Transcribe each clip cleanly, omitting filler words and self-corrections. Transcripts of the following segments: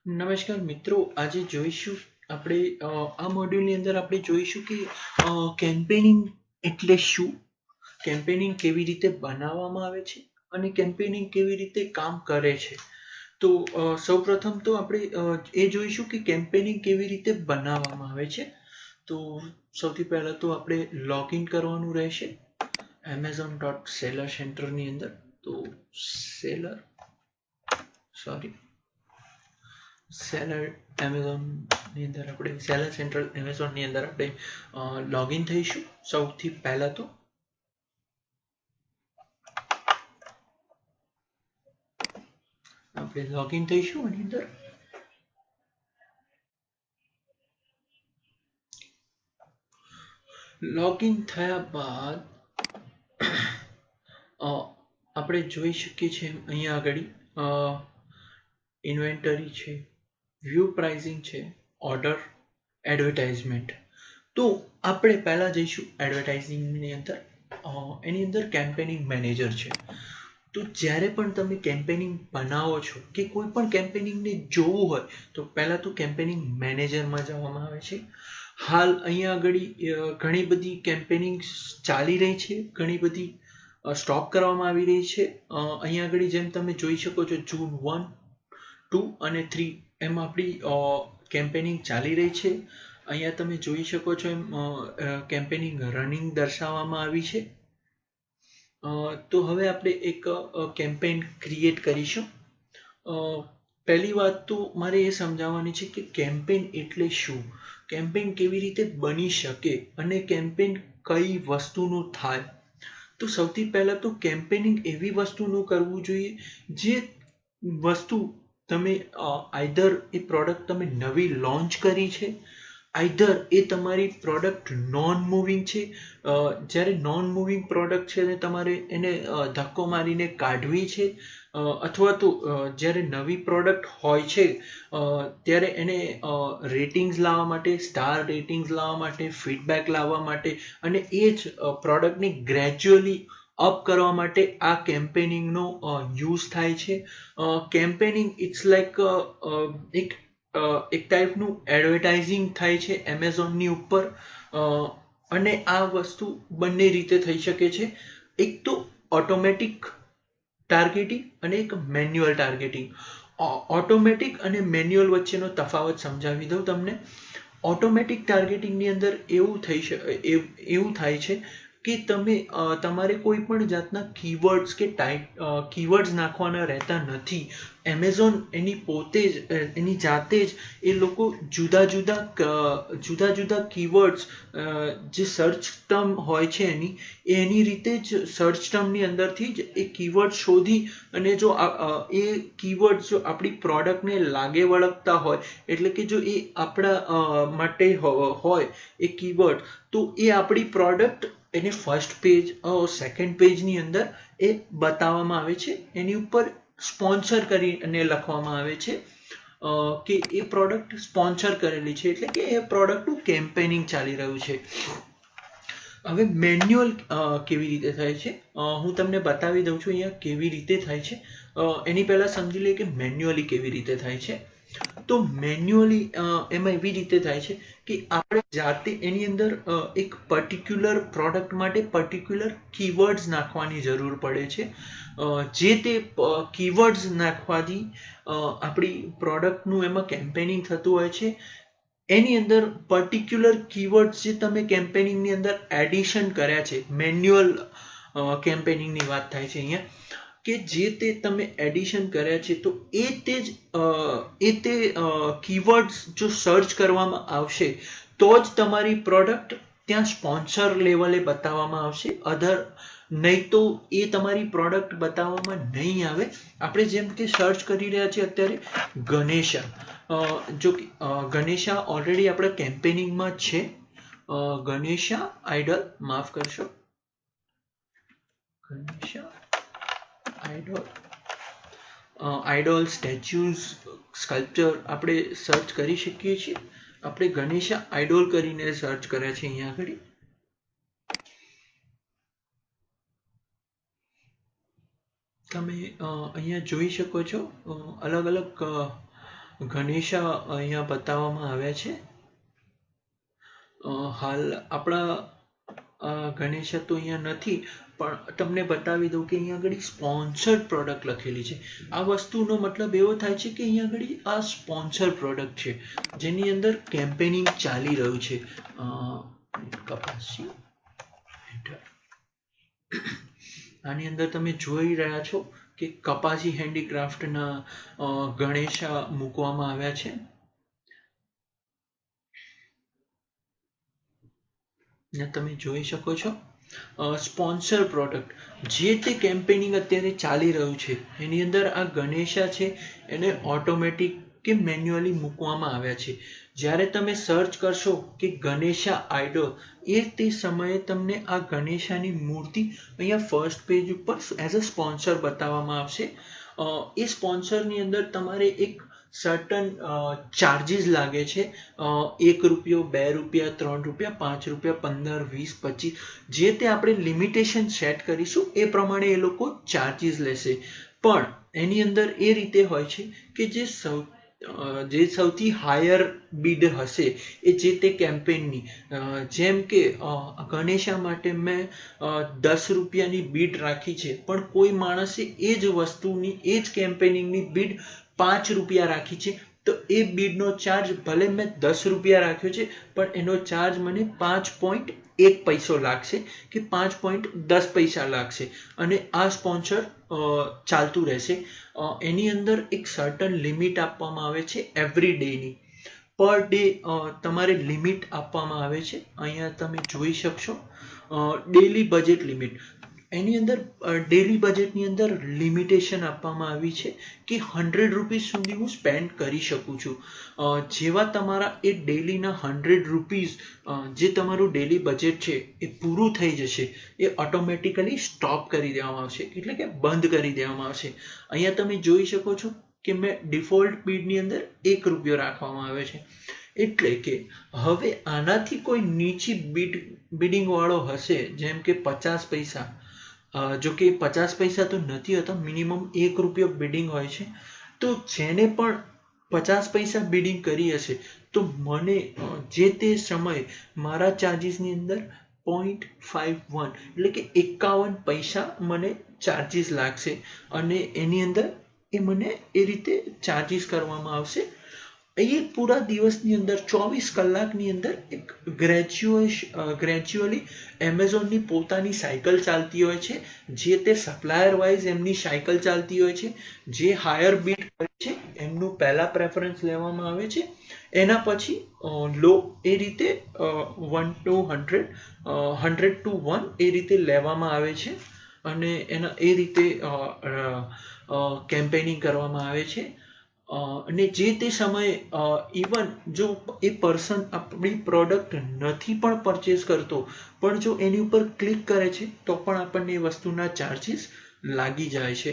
નમસ્કાર મિત્રો, આજે જોઈશું આપણે આ મોડ્યુલની અંદર આપણે જોઈશું કે કેમ્પેનિંગ એટલે શું, કેમ્પેનિંગ કેવી રીતે બનાવવામાં આવે છે અને કેમ્પેનિંગ કેવી રીતે કામ કરે છે. તો સૌપ્રથમ તો આપણે એ જોઈશું કે કેમ્પેનિંગ કેવી રીતે બનાવવામાં આવે છે. તો સૌથી પહેલાં તો આપણે લોગિન કરવાનું રહેશે amazon.seller સેન્ટરની અંદર. તો સેલર એમેઝોનની અંદર આપણે સેલર સેન્ટ્રલ એમેઝોનની અંદર આપણે લોગિન થઈશું. સૌથી પહેલા તો આપણે લોગિન થઈશું એની અંદર. લોગિન થયા બાદ આપણે જોઈ શકીએ છીએ અહીંયા આગળ ઇન્વેન્ટરી છે, વ્યૂ પ્રાઇસિંગ છે, ઓર્ડર, એડવર્ટાઇઝમેન્ટ. તો આપણે પહેલા જઈશું એડવર્ટાઇઝિંગની અંદર. એની અંદર કેમ્પેનિંગ મેનેજર છે. તો જ્યારે પણ તમે કેમ્પેનિંગ બનાવો છો કે કોઈ પણ કેમ્પેનિંગને જોવું હોય તો પહેલાં તો કેમ્પેનિંગ મેનેજરમાં જવામાં આવે છે. હાલ અહીંયા આગળ ઘણી બધી કેમ્પેનિંગ ચાલી રહી છે, ઘણી બધી સ્ટોપ કરવામાં આવી રહી છે. અહીંયા આગળ જેમ તમે જોઈ શકો છો, જૂન 1, 2 અને 3 એમ આપણી કેમ્પેનિંગ ચાલી રહી છે. અહીંયા તમે જોઈ શકો છો એમ કેમ્પેનિંગ રનિંગ દર્શાવવામાં આવી છે. તો હવે આપણે એક કેમ્પેન ક્રિએટ કરીશું. પહેલી વાત તો મારે એ સમજાવવાની છે કે કેમ્પેન એટલે શું, કેમ્પેન કેવી રીતે બની શકે અને કેમ્પેન કઈ વસ્તુનું થાય. તો સૌથી પહેલાં તો કેમ્પેનિંગ એવી વસ્તુનું કરવું જોઈએ જે વસ્તુ તમે આઈધર એ પ્રોડક્ટ તમે નવી લોન્ચ કરી છે, આઈધર એ તમારી પ્રોડક્ટ નોન મૂવિંગ છે. જ્યારે નોન મૂવિંગ પ્રોડક્ટ છે તમારે એને ધક્કો મારીને કાઢવી છે, અથવા તો જ્યારે નવી પ્રોડક્ટ હોય છે ત્યારે એને રેટિંગ્સ લાવવા માટે, સ્ટાર રેટિંગ્સ લાવવા માટે, ફીડબેક લાવવા માટે અને એ જ પ્રોડક્ટને ગ્રેજ્યુઅલી અપ કરવા માટે આ કેમ્પેનિંગનો યુઝ થાય છે. કેમ્પેનિંગ ઇટ્સ લાઈક એક ટાઈપનું એડવર્ટાઇઝિંગ થાય છે એમેઝોનની ઉપર. અને આ વસ્તુ બંને રીતે થઈ શકે છે. એક તો ઓટોમેટિક ટાર્ગેટિંગ અને એક મેન્યુઅલ ટાર્ગેટિંગ. ઓટોમેટિક અને મેન્યુઅલ વચ્ચેનો તફાવત સમજાવી દઉં તમને. ઓટોમેટિક ટાર્ગેટિંગની અંદર એવું થાય છે કે તમે તમારે કોઈ પણ જાતના કીવર્ડ્સ કે કીવર્ડ્સ નાખવાના રહેતા નથી. એમેઝોન એની જાતે જ એ લોકો જુદા જુદા કીવર્ડ્સ જે સર્ચ ટર્મ હોય છે એની રીતે જ સર્ચ ટર્મની અંદરથી જ એ કીવર્ડ શોધી અને જો એ કીવર્ડ જો આપણી પ્રોડક્ટને લાગે વળગતા હોય, એટલે કે જો એ આપણા માટે હોય એ કીવર્ડ, તો એ આપણી પ્રોડક્ટ એને ફર્સ્ટ પેજ, સેકન્ડ પેજની અંદર એ બતાવવામાં આવે છે. એની ઉપર સ્પોન્સર કરીને લખવામાં આવે છે કે એ પ્રોડક્ટ સ્પોન્સર કરેલી છે, એટલે કે એ પ્રોડક્ટનું કેમ્પેનિંગ ચાલી રહ્યું છે. હવે મેન્યુઅલ કેવી રીતે થાય છે હું તમને બતાવી દઉં છું અહીંયા કેવી રીતે થાય છે. એની પહેલાં સમજી લઈએ કે મેન્યુઅલી કેવી રીતે થાય છે. તો મેન્યુઅલી એમાં એવી રીતે થાય છે કે આપણે જાતે એની અંદર એક પર્ટિક્યુલર પ્રોડક્ટ માટે પર્ટિક્યુલર કીવર્ડ્સ નાખવાની જરૂર પડે છે. જે તે કીવર્ડ્સ નાખવાથી આપણી પ્રોડક્ટનું એમાં કેમ્પેનિંગ થતું હોય છે. એની અંદર પર્ટિક્યુલર કીવર્ડ્સ જે તમે કેમ્પેનિંગની અંદર એડિશન કર્યા છે, મેન્યુઅલ કેમ્પેનિંગની વાત થાય છે અહીંયા, કે જે તે તમે એડિશન કર્યા છે, તો એ તે કીવર્ડ્સ જો સર્ચ કરવામાં આવશે તો જ તમારી પ્રોડક્ટ ત્યાં સ્પોન્સર લેવલે બતાવવામાં આવશે. નહીં તો એ તમારી પ્રોડક્ટ બતાવવામાં નહીં આવે. આપણે જેમ કે સર્ચ કરી રહ્યા છીએ અત્યારે ગણેશા. જો ગણેશા ઓલરેડી આપણા કેમ્પેનિંગમાં છે. ગણેશા આઈડલ, માફ કરશો, ગણેશા આઈડોલ, સ્ટેચ્યુઝ, સ્કલ્પચર આપણે સર્ચ કરી શકીએ છીએ. આપણે ગણેશા આઈડોલ કરીને સર્ચ કર્યા છે અહીંયા આગળ. તમે અહીંયા જોઈ શકો છો અલગ અલગ ગણેશા અહીંયા બતાવવામાં આવ્યા છે. હાલ આપણા ગણેશા તો અહીંયા નથી, પણ તમને બતાવી દઉં કે અહીંયા આગળ સ્પોન્સર્ડ પ્રોડક્ટ લખેલી છે. આ વસ્તુનો મતલબ એવો થાય છે કે અહીંયા આગળ આ સ્પોન્સર પ્રોડક્ટ છે જેની અંદર કેમ્પેનિંગ ચાલી રહ્યું છે. કપાસી આની અંદર તમે જોઈ રહ્યા છો કે કપાસી હેન્ડીક્રાફ્ટના ગણેશા મૂકવામાં આવ્યા છે. તમે જોઈ શકો છો સ્પોન્સર પ્રોડક્ટ, જે તે કેમ્પેનિંગ અત્યારે ચાલી રહ્યું છે એની અંદર આ ગણેશા છે એને ઓટોમેટિક કે મેન્યુઅલી મૂકવામાં આવ્યા છે. જ્યારે તમે સર્ચ કરશો કે ગણેશા આઈડોલ, એ તે સમયે તમને આ ગણેશાની મૂર્તિ અહીંયા ફર્સ્ટ પેજ ઉપર એઝ અ સ્પોન્સર બતાવવામાં આવશે. એ સ્પોન્સરની અંદર તમારે એક સર્ટન ચાર્જીસ લાગે છે. 1 રૂપિયો, 2 રૂપિયા, 3 રૂપિયા, 5 રૂપિયા, 15, 20, 25, જે તે આપણે લિમિટેશન સેટ કરીશું એ પ્રમાણે એ લોકો ચાર્જીસ લેશે. પણ એની અંદર એ રીતે હોય છે કે જે સૌથી હાયર બીડ હશે એ જે તે કેમ્પેનની, જેમ કે ગણેશા માટે મેં 10 રૂપિયાની બીડ રાખી છે, પણ કોઈ માણસે એ જ વસ્તુની એ જ કેમ્પેનિંગની બીડ 5 રૂપિયા રાખી છે, તો એ બીડનો ચાર્જ ભલે મેં 10 રૂપિયા રાખ્યો છે પણ એનો ચાર્જ મને 5.1 પૈસો લાગશે કે 5.10 પૈસા લાગશે. અને આ સ્પોન્સર ચાલતું રહેશે. એની અંદર એક સર્ટન લિમિટ આપવામાં આવે છે એવરી ડેની. પર ડે તમારે લિમિટ આપવામાં આવે છે. અહીંયા તમે જોઈ શકશો ડેલી બજેટ લિમિટ. એની અંદર ડેલી બજેટની અંદર લિમિટેશન આપવામાં આવી છે કે 100 રૂપીસ સુધી હું સ્પેન્ડ કરી શકું છું. જેવા તમારા એ ડેલીના 100 રૂપીસ, જે તમારું ડેલી બજેટ છે એ પૂરું થઈ જશે, એ ઓટોમેટિકલી સ્ટોપ કરી દેવામાં આવશે, એટલે કે બંધ કરી દેવામાં આવશે. અહીંયા તમે જોઈ શકો છો કે મેં ડિફોલ્ટ બીડની અંદર 1 રૂપિયો રાખવામાં આવે છે. એટલે કે હવે આનાથી કોઈ નીચી બિડિંગ વાળો હશે, જેમ કે 50 પૈસા, જો કે 50 પૈસા તો નથી હોતા, મિનિમમ 1 રૂપિયો બિડિંગ હોય છે. તો જેને પણ 50 પૈસા બિડિંગ કરી હશે તો મને જે તે સમયે મારા ચાર્જીસની અંદર 0.51 એટલે કે 51 પૈસા મને ચાર્જીસ લાગશે. અને એની અંદર એ મને એ રીતે ચાર્જીસ કરવામાં આવશે. એ પૂરા દિવસની અંદર 24 કલાકની અંદર એક ગ્રેજ્યુઅલી એમેઝોનની પોતાની સાયકલ ચાલતી હોય છે, જે તે સપ્લાયર વાઇઝ એમની સાયકલ ચાલતી હોય છે. જે હાયર બીટ કરે છે એમનું પહેલા પ્રેફરન્સ લેવામાં આવે છે, એના પછી લો, એ રીતે 1 to 100, 100 to 1 એ રીતે લેવામાં આવે છે. અને એના એ રીતે કેમ્પેનિંગ કરવામાં આવે છે. અને જે તે સમયે ઇવન જો એ પર્સન આપણી પ્રોડક્ટ નથી પણ પરચેસ કરતો, પણ જો એની ઉપર ક્લિક કરે છે તો પણ આપણને એ વસ્તુના ચાર્જીસ લાગી જાય છે.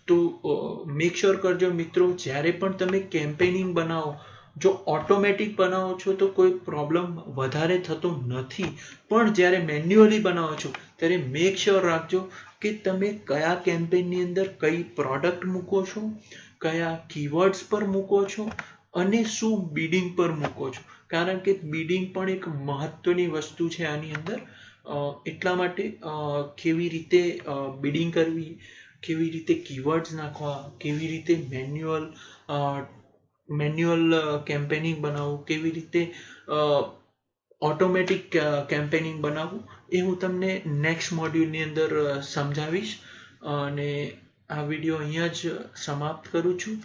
તો મેક શ્યોર કરજો મિત્રો, જ્યારે પણ તમે કેમ્પેનિંગ બનાવો, જો ઓટોમેટિક બનાવો છો તો કોઈ પ્રોબ્લેમ વધારે થતો નથી, પણ જ્યારે મેન્યુઅલી બનાવો છો ત્યારે મેક શ્યોર રાખજો કે તમે કયા કેમ્પેનની અંદર કઈ પ્રોડક્ટ મૂકો છો, કયા કીવર્ડ્સ પર મૂકો છો અને શું બિડિંગ પર મૂકો છો. કારણ કે બિડિંગ પણ એક મહત્વની વસ્તુ છે આની અંદર. એટલા માટે કેવી રીતે બિડિંગ કરવી, કેવી રીતે કીવર્ડ્સ નાખવા, કેવી રીતે મેન્યુઅલ કેમ્પેનિંગ બનાવવું, કેવી રીતે ઓટોમેટિક કેમ્પેનિંગ બનાવવું, એ હું તમને નેક્સ્ટ મોડ્યુલની અંદર સમજાવીશ. અને આ વિડીયો અહીંયા જ સમાપ્ત કરું છું.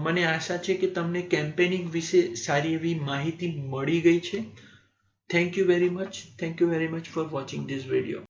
મને આશા છે કે તમને કેમ્પેનિંગ વિશે સારી એવી માહિતી મળી ગઈ છે. Thank you very much for watching this video.